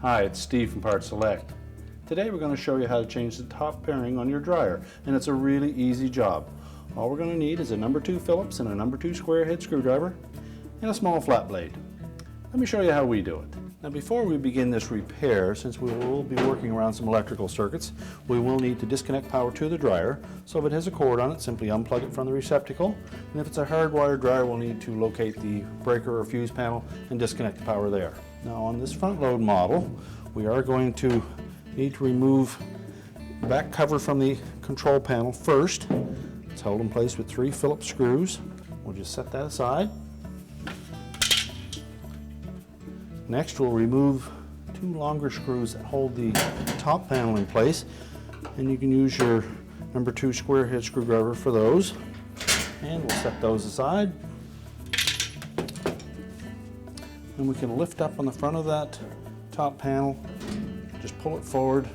Hi, it's Steve from PartSelect. Today we're going to show you how to change the top bearing on your dryer, and it's a really easy job. All we're going to need is a number 2 Phillips and a number 2 square head screwdriver and a small flat blade. Let me show you how we do it. Now before we begin this repair, since we will be working around some electrical circuits, we will need to disconnect power to the dryer. So if it has a cord on it, simply unplug it from the receptacle. And if it's a hardwired dryer, we'll need to locate the breaker or fuse panel and disconnect the power there. Now on this front load model, we are going to need to remove the back cover from the control panel first. It's held in place with 3 Phillips screws. We'll just set that aside. Next, we'll remove 2 longer screws that hold the top panel in place, and you can use your number 2 square head screwdriver for those. And we'll set those aside. And we can lift up on the front of that top panel, just pull it forward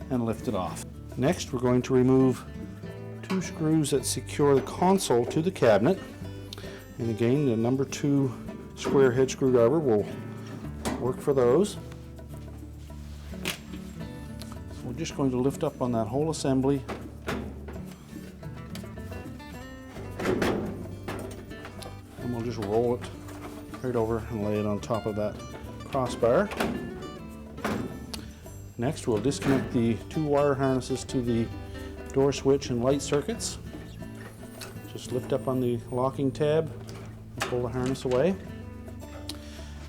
and lift it off. Next, we're going to remove 2 screws that secure the console to the cabinet. And again, the number 2 square head screwdriver will work for those. So we're just going to lift up on that whole assembly and we'll just roll it right over and lay it on top of that crossbar. Next, we'll disconnect the 2 wire harnesses to the door switch and light circuits. Just lift up on the locking tab and pull the harness away.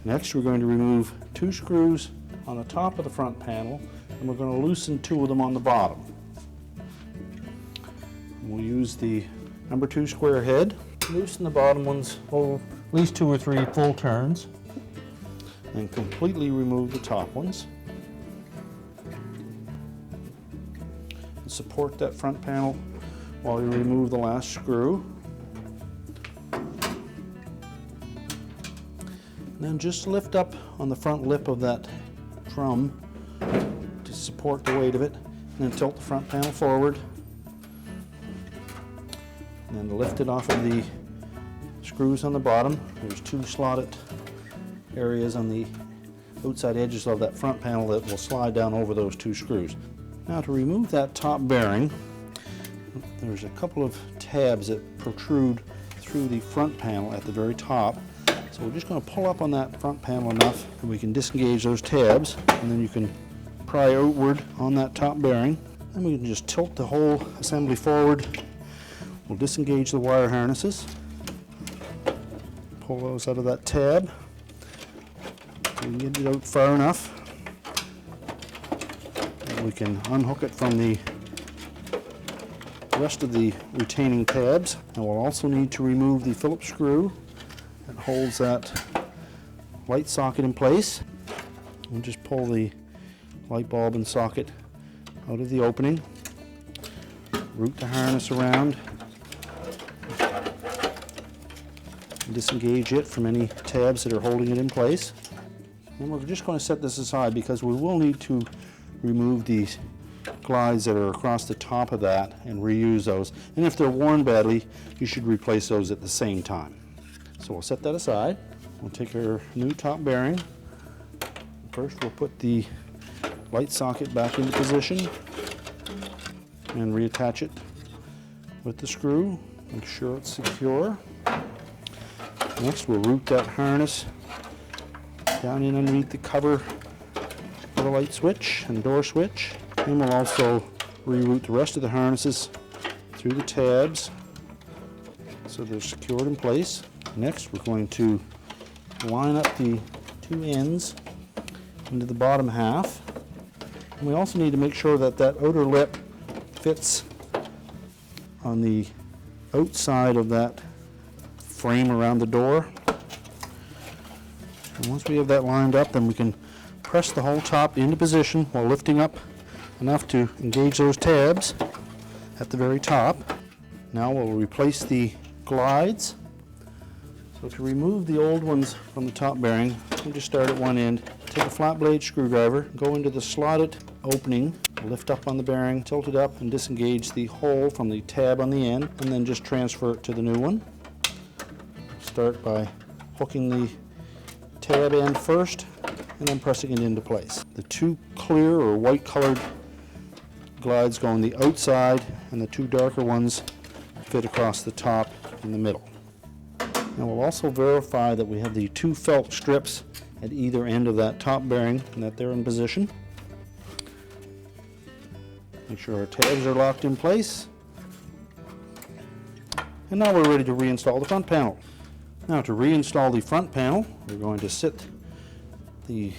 Next, we're going to remove 2 screws on the top of the front panel, and we're going to loosen 2 of them on the bottom. We'll use the number 2 square head. Loosen the bottom ones at least 2 or 3 full turns, and completely remove the top ones. And support that front panel while you remove the last screw. And then just lift up on the front lip of that drum to support the weight of it, and then tilt the front panel forward. And then lift it off of the screws on the bottom. There's 2 slotted areas on the outside edges of that front panel that will slide down over those 2 screws. Now to remove that top bearing, there's a couple of tabs that protrude through the front panel at the very top. So we're just going to pull up on that front panel enough that we can disengage those tabs, and then you can pry outward on that top bearing. Then we can just tilt the whole assembly forward. We'll disengage the wire harnesses, pull those out of that tab. We can get it out far enough, and we can unhook it from the rest of the retaining tabs. And we'll also need to remove the Phillips screw that holds that light socket in place. We'll just pull the light bulb and socket out of the opening, route the harness around, and disengage it from any tabs that are holding it in place. And we're just going to set this aside because we will need to remove these glides that are across the top of that and reuse those. And if they're worn badly, you should replace those at the same time. So we'll set that aside. We'll take our new top bearing. First, we'll put the light socket back into position and reattach it with the screw. Make sure it's secure. Next, we'll route that harness down in underneath the cover of the light switch and door switch. And we'll also reroute the rest of the harnesses through the tabs so they're secured in place. Next, we're going to line up the 2 ends into the bottom half. And we also need to make sure that that outer lip fits on the outside of that frame around the door. And once we have that lined up, then we can press the whole top into position while lifting up enough to engage those tabs at the very top. Now we'll replace the glides. So to remove the old ones from the top bearing, we'll just start at one end, take a flat blade screwdriver, go into the slotted opening, lift up on the bearing, tilt it up and disengage the hole from the tab on the end, and then just transfer it to the new one. Start by hooking the tab end first and then pressing it into place. The two clear or white colored glides go on the outside, and the two darker ones fit across the top in the middle. Now we'll also verify that we have the two felt strips at either end of that top bearing and that they're in position. Make sure our tabs are locked in place. And now we're ready to reinstall the front panel. Now to reinstall the front panel, we're going to sit the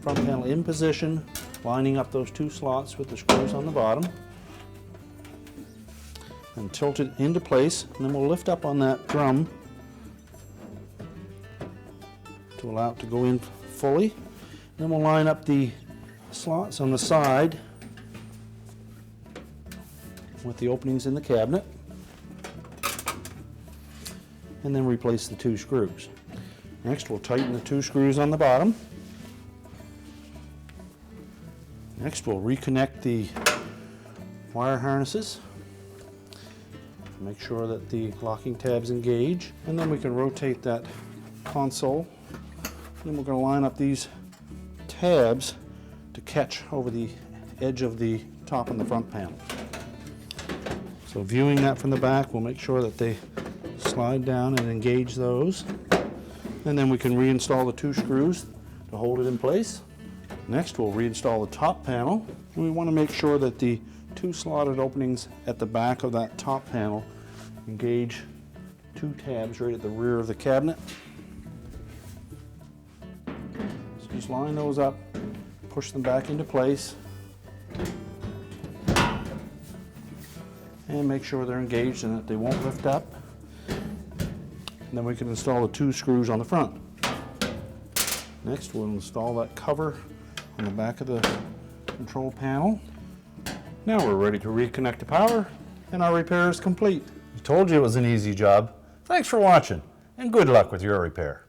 front panel in position, lining up those two slots with the screws on the bottom, and tilt it into place, and then we'll lift up on that drum to allow it to go in fully. Then we'll line up the slots on the side with the openings in the cabinet, and then replace the two screws. Next, we'll tighten the two screws on the bottom. Next, we'll reconnect the wire harnesses. Make sure that the locking tabs engage, and then we can rotate that console. Then we're going to line up these tabs to catch over the edge of the top and the front panel. So viewing that from the back, we'll make sure that they slide down and engage those. And then we can reinstall the two screws to hold it in place. Next, we'll reinstall the top panel. And we want to make sure that the two slotted openings at the back of that top panel engage two tabs right at the rear of the cabinet. So just line those up, push them back into place, and make sure they're engaged and that they won't lift up. And then we can install the two screws on the front. Next, we'll install that cover on the back of the control panel. Now we're ready to reconnect the power, and our repair is complete. I told you it was an easy job. Thanks for watching, and good luck with your repair.